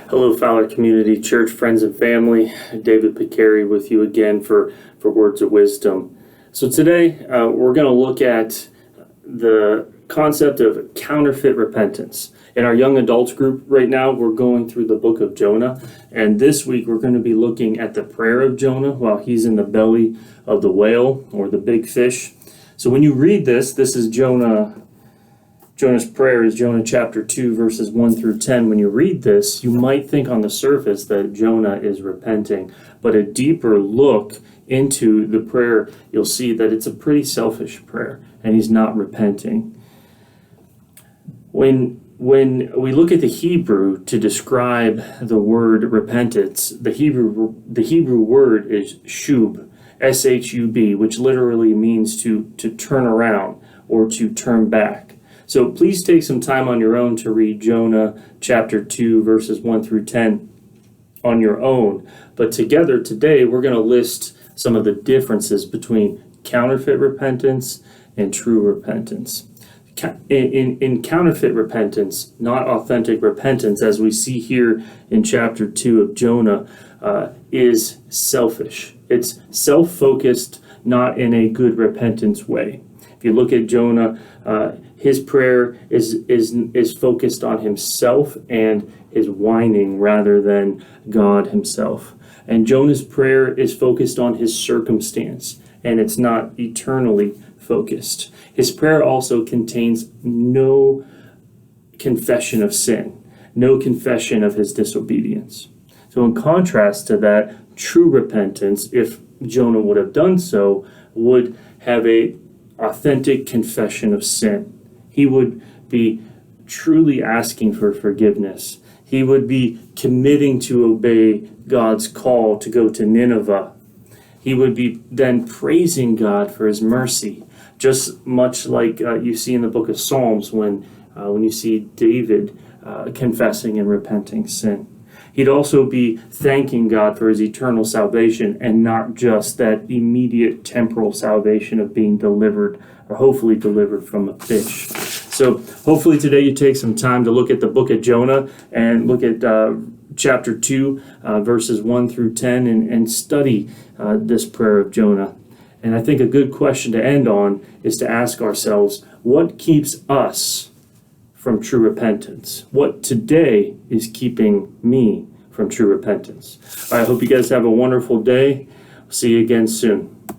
Hello, Fowler Community Church, friends and family. David Picari with you again for Words of Wisdom. So today we're going to look at the concept of counterfeit repentance. In our young adults group right now, we're going through the book of Jonah. And this week we're going to be looking at the prayer of Jonah while he's in the belly of the whale or the big fish. So when you read this is Jonah's prayer is Jonah chapter 2, verses 1 through 10. When you read this, you might think on the surface that Jonah is repenting. But a deeper look into the prayer, you'll see that it's a pretty selfish prayer, and he's not repenting. When we look at the Hebrew to describe the word repentance, the Hebrew word is shub, S-H-U-B, which literally means to turn around or to turn back. So please take some time on your own to read Jonah chapter 2, verses 1 through 10 on your own. But together today, we're going to list some of the differences between counterfeit repentance and true repentance. In counterfeit repentance, not authentic repentance, as we see here in chapter 2 of Jonah, is selfish. It's self-focused, not in a good repentance way. If you look at Jonah, his prayer is focused on himself and his whining rather than God himself. And Jonah's prayer is focused on his circumstance, and it's not eternally focused. His prayer also contains no confession of sin, no confession of his disobedience. So in contrast to that, true repentance, if Jonah would have done so, would have a authentic confession of sin. He would be truly asking for forgiveness. He would be committing to obey God's call to go to Nineveh. He would be then praising God for his mercy, just much like you see in the book of Psalms when you see David confessing and repenting sin. He'd also be thanking God for his eternal salvation and not just that immediate temporal salvation of being delivered or hopefully delivered from a fish. So hopefully today you take some time to look at the book of Jonah and look at chapter 2, verses 1 through 10 and study this prayer of Jonah. And I think a good question to end on is to ask ourselves, what keeps us from true repentance? What today is keeping me from true repentance? I hope you guys have a wonderful day. See you again soon.